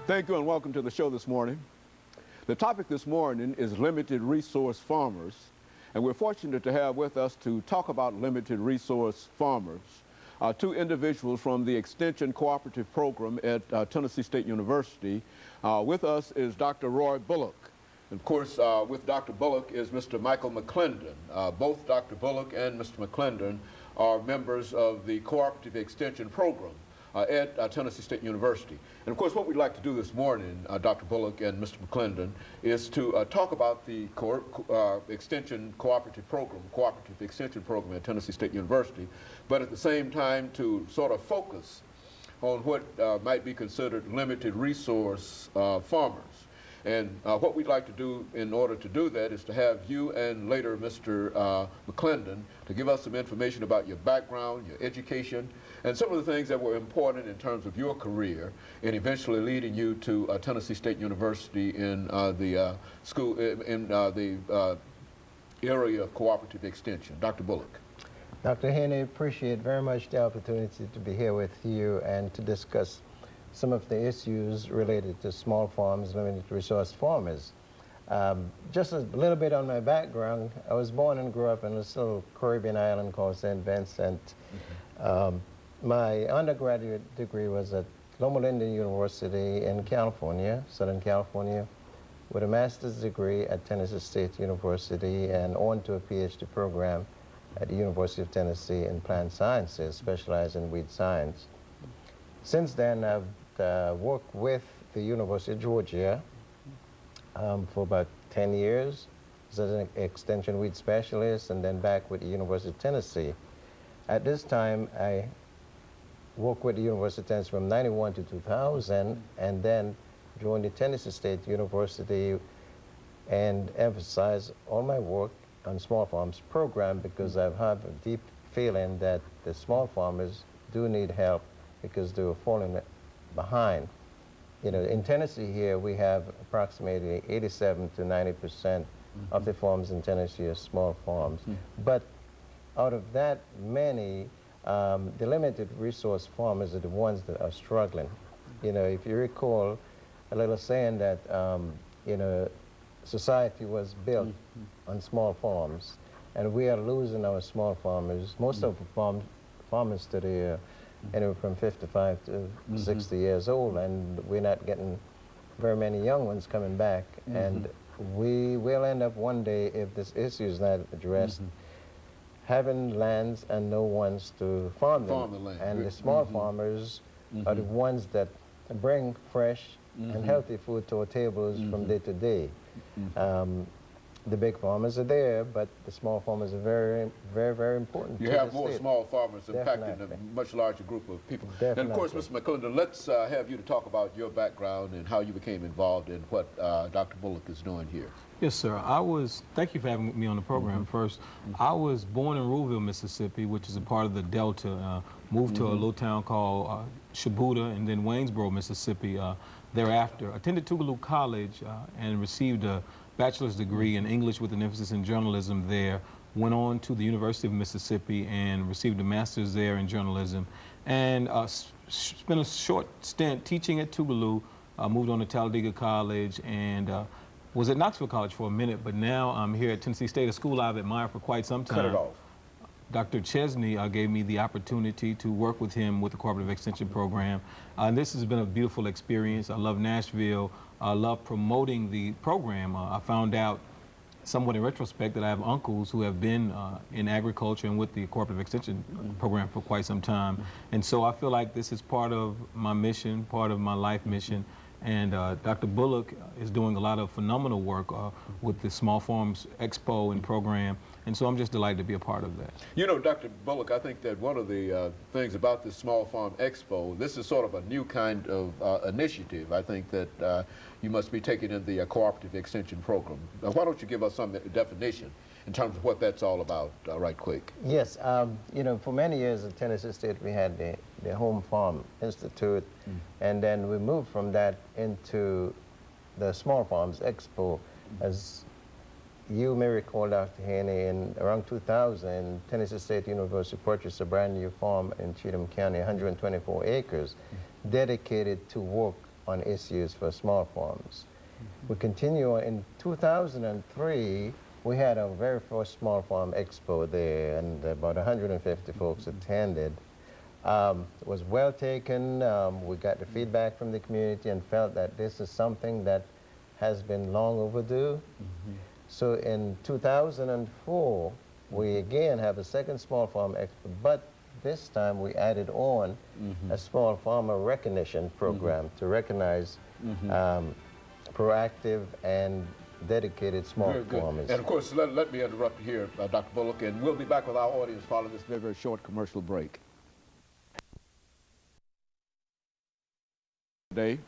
Thank you and welcome to the show this morning. The topic this morning is limited resource farmers, and we're fortunate to have with us to talk about limited resource farmers two individuals from the Extension Cooperative Program at Tennessee State University. With us is Dr. RBulllock. And of course, with Dr. Bullock is Mr. Michael McLendon. Both Dr. Bullock and Mr. McLendon are members of the Cooperative Extension Program at Tennessee State University. And of course, what we'd like to do this morning, Dr. Bullock and Mr. McLendon, is to talk about the Extension Cooperative Extension Program at Tennessee State University, but at the same time to sort of focus on what might be considered limited resource farmers. And what we'd like to do in order to do that is to have you and later Mr. McLendon to give us some information about your background, your education, and some of the things that were important in terms of your career and eventually leading you to Tennessee State University in the school, in the area of cooperative extension. Dr. Bullock. Dr. Haney, appreciate very much the opportunity to be here with you and to discuss some of the issues related to small farms, limited resource farmers. Just a little bit on my background, I was born and grew up in this little Caribbean island called St. Vincent. My undergraduate degree was at MLandon University in California, Southern California, with a master's degree at Tennessee State University and on to a PhD program at the University of Tennessee in plant sciences, specialized in weed science. Since then, I've worked with the University of Georgia for about 10 years as an extension weed specialist, and then back with the University of Tennessee. At this time, I worked with the University of Tennessee from '91 to 2000, and then joined the Tennessee State University and emphasized all my work on small farms program because I have a deep feeling that the small farmers do need help because they were falling behind. You know, in Tennessee here, we have approximately 87 to 90% of the farms in Tennessee are small farms. But out of that many, the limited resource farmers are the ones that are struggling. You know, if you recall a little saying that, you know, society was built on small farms, and we are losing our small farmers. Most of the farmers today are anywhere from 55 to 60 years old, and we're not getting very many young ones coming back. And we will end up one day, if this issue is not addressed, having lands and no ones to farm them. the land. And the small farmers are the ones that bring fresh and healthy food to our tables from day to day. The big farmers are there, but the small farmers are very, very, very important. You have more small farmers impacting a much larger group of people. And of course, Mr. McLendon, let's have you to talk about your background and how you became involved in what Dr. Bullock is doing here. Yes, sir. Thank you for having me on the program first. I was born in Ruleville, Mississippi, which is a part of the Delta. Moved to a little town called Shabuta, and then Waynesboro, Mississippi thereafter. Attended Tougaloo College and received a bachelor's degree in English with an emphasis in journalism there. Went on to the University of Mississippi and received a master's there in journalism. And spent a short stint teaching at Tougaloo. Moved on to Talladega College and was at Knoxville College for a minute, but now I'm here at Tennessee State, a school I've admired for quite some time. Cut it off. Dr. Chesney gave me the opportunity to work with him with the Cooperative Extension Program. And this has been a beautiful experience. I love Nashville. I love promoting the program. I found out somewhat in retrospect that I have uncles who have been in agriculture and with the Cooperative Extension Program for quite some time. And so I feel like this is part of my mission, part of my life mission. And Dr. Bullock is doing a lot of phenomenal work with the Small Farms Expo and program. And so I'm just delighted to be a part of that. You know, Dr. Bullock, I think that one of the things about this Small Farm Expo, this is sort of a new kind of initiative, I think, that you must be taking in the Cooperative Extension Program. Why don't you give us some definition in terms of what that's all about right quick? Yes, you know, for many years at Tennessee State we had the Home Farm Institute, and then we moved from that into the Small Farms Expo. As you may recall, Dr. Haney, in around 2000, Tennessee State University purchased a brand new farm in Cheatham County, 124 acres, dedicated to work on issues for small farms. We continue on. In 2003, we had our very first small farm expo there, and about 150 folks attended. It was well taken. We got the feedback from the community and felt that this is something that has been long overdue. So in 2004, we again have a second small farm expo, but this time we added on a small farmer recognition program to recognize proactive and dedicated small farmers. And of course, let me interrupt here, Dr. Bullock, and we'll be back with our audience following this very, very short commercial break. Today,